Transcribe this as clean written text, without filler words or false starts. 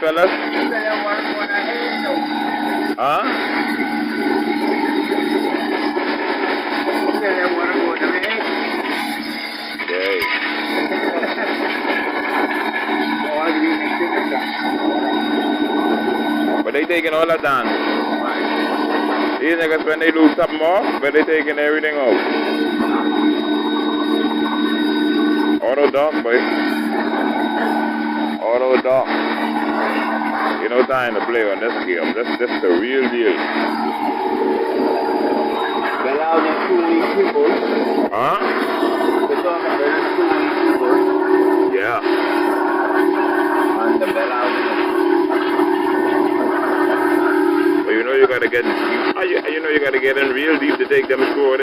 fellas? Huh? Okay. But they taking all that down. These niggas, when they lose something off, but they taking everything off. Auto dog, boy. Auto dog. You know time to play on this game. This the real deal. Huh? Yeah. And the bell out. But you know you gotta get, you know you gotta get in real deep to take them score.